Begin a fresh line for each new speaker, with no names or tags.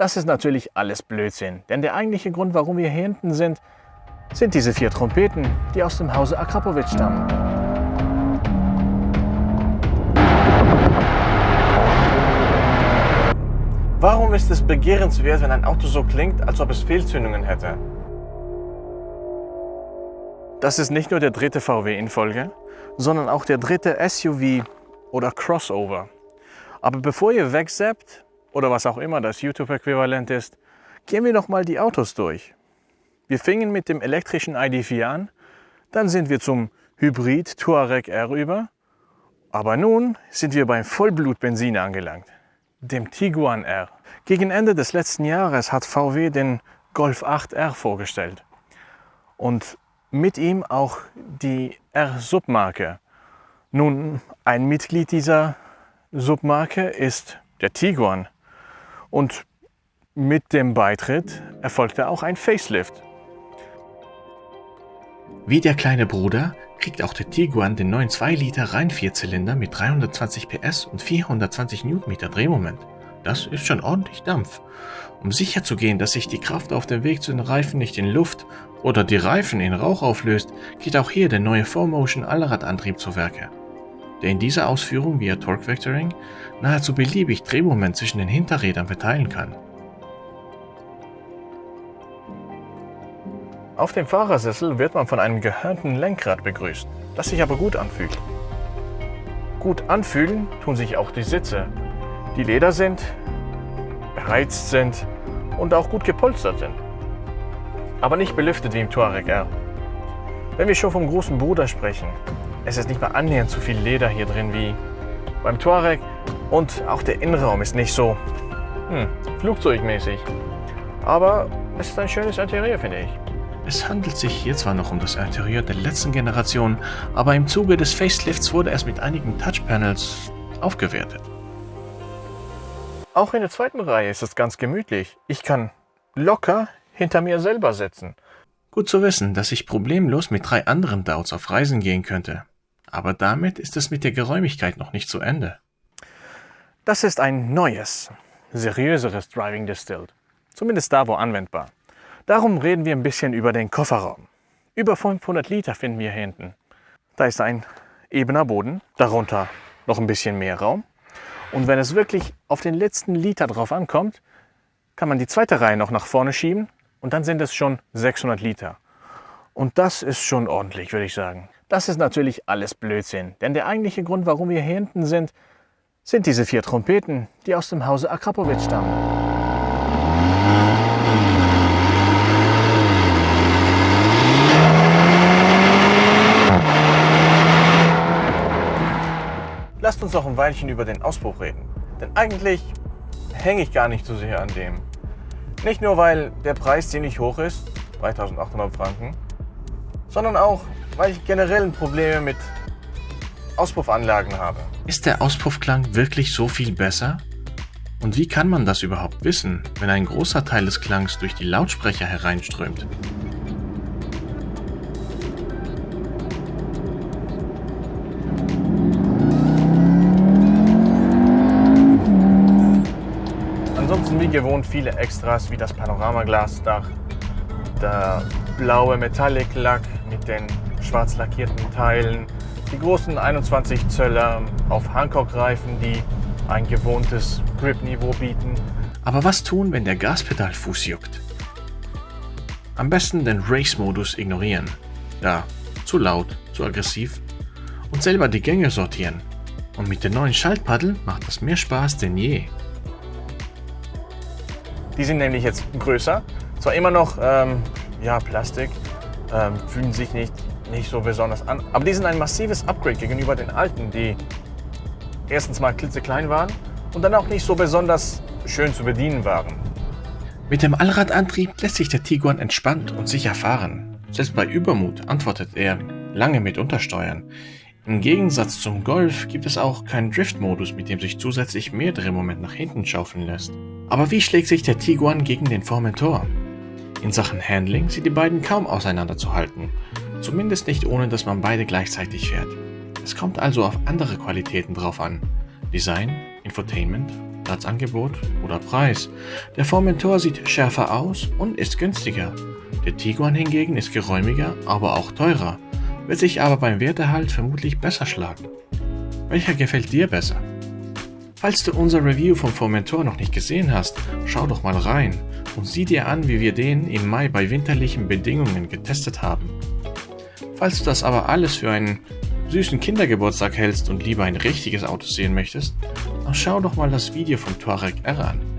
Das ist natürlich alles Blödsinn, denn der eigentliche Grund, warum wir hier hinten sind diese 4 Trompeten, die aus dem Hause Akrapovic stammen. Warum ist es begehrenswert, wenn ein Auto so klingt, als ob es Fehlzündungen hätte? Das ist nicht nur der 3. VW in Folge, sondern auch der 3. SUV oder Crossover. Aber bevor ihr wegsappt, oder was auch immer das YouTube-Äquivalent ist, gehen wir noch mal die Autos durch. Wir fingen mit dem elektrischen ID.4 an, dann sind wir zum Hybrid Touareg R über, aber nun sind wir beim Vollblut-Benziner angelangt, dem Tiguan R. Gegen Ende des letzten Jahres hat VW den Golf 8 R vorgestellt und mit ihm auch die R-Submarke. Nun, ein Mitglied dieser Submarke ist der Tiguan und mit dem Beitritt erfolgte auch ein Facelift.
Wie der kleine Bruder kriegt auch der Tiguan den neuen 2 Liter Rein-Vierzylinder mit 320 PS und 420 Newtonmeter Drehmoment. Das ist schon ordentlich Dampf. Um sicherzugehen, dass sich die Kraft auf dem Weg zu den Reifen nicht in Luft oder die Reifen in Rauch auflöst, geht auch hier der neue 4Motion Allradantrieb zu Werke, der in dieser Ausführung via Torque Vectoring nahezu beliebig Drehmoment zwischen den Hinterrädern verteilen kann.
Auf dem Fahrersessel wird man von einem gehörnten Lenkrad begrüßt, das sich aber gut anfühlt. Gut anfühlen tun sich auch die Sitze, die Leder sind, beheizt sind und auch gut gepolstert sind. Aber nicht belüftet wie im Touareg R. Wenn wir schon vom großen Bruder sprechen, es ist nicht mal annähernd so viel Leder hier drin wie beim Touareg und auch der Innenraum ist nicht so flugzeugmäßig. Aber es ist ein schönes Interieur, finde ich.
Es handelt sich hier zwar noch um das Interieur der letzten Generation, aber im Zuge des Facelifts wurde es mit einigen Touchpanels aufgewertet.
Auch in der 2. Reihe ist es ganz gemütlich. Ich kann locker hinter mir selber sitzen.
Gut zu wissen, dass ich problemlos mit 3 anderen Dauts auf Reisen gehen könnte. Aber damit ist es mit der Geräumigkeit noch nicht zu Ende.
Das ist ein neues, seriöseres Driving Distilled. Zumindest da, wo anwendbar. Darum reden wir ein bisschen über den Kofferraum. Über 500 Liter finden wir hier hinten. Da ist ein ebener Boden, darunter noch ein bisschen mehr Raum. Und wenn es wirklich auf den letzten Liter drauf ankommt, kann man die 2. Reihe noch nach vorne schieben und dann sind es schon 600 Liter. Und das ist schon ordentlich, würde ich sagen. Das ist natürlich alles Blödsinn, denn der eigentliche Grund, warum wir hier hinten sind diese 4 Trompeten, die aus dem Hause Akrapovic stammen. Lasst uns noch ein Weilchen über den Auspuff reden, denn eigentlich hänge ich gar nicht so sehr an dem. Nicht nur, weil der Preis ziemlich hoch ist, 3.800 Franken, sondern auch, weil ich generell Probleme mit Auspuffanlagen habe.
Ist der Auspuffklang wirklich so viel besser? Und wie kann man das überhaupt wissen, wenn ein großer Teil des Klangs durch die Lautsprecher hereinströmt?
Ansonsten wie gewohnt viele Extras wie das Panoramaglasdach, der blaue Metallic-Lack mit den schwarz lackierten Teilen, die großen 21 Zöller auf Hankook-Reifen, die ein gewohntes Grip-Niveau bieten.
Aber was tun, wenn der Gaspedalfuß juckt? Am besten den Race-Modus ignorieren. Ja, zu laut, zu aggressiv. Und selber die Gänge sortieren. Und mit den neuen Schaltpaddeln macht das mehr Spaß denn je.
Die sind nämlich jetzt größer, zwar immer noch Plastik, fühlen sich nicht so besonders an, aber die sind ein massives Upgrade gegenüber den alten, die erstens mal klitzeklein waren und dann auch nicht so besonders schön zu bedienen waren.
Mit dem Allradantrieb lässt sich der Tiguan entspannt und sicher fahren. Selbst bei Übermut antwortet er lange mit Untersteuern. Im Gegensatz zum Golf gibt es auch keinen Drift-Modus, mit dem sich zusätzlich mehr Drehmoment nach hinten schaufeln lässt. Aber wie schlägt sich der Tiguan gegen den Formentor? In Sachen Handling sind die beiden kaum auseinanderzuhalten. Zumindest nicht ohne, dass man beide gleichzeitig fährt. Es kommt also auf andere Qualitäten drauf an. Design, Infotainment, Platzangebot oder Preis. Der Formentor sieht schärfer aus und ist günstiger. Der Tiguan hingegen ist geräumiger, aber auch teurer, wird sich aber beim Werterhalt vermutlich besser schlagen. Welcher gefällt dir besser? Falls du unser Review vom Formentor noch nicht gesehen hast, schau doch mal rein und sieh dir an, wie wir den im Mai bei winterlichen Bedingungen getestet haben. Falls du das aber alles für einen süßen Kindergeburtstag hältst und lieber ein richtiges Auto sehen möchtest, dann schau doch mal das Video vom Touareg R an.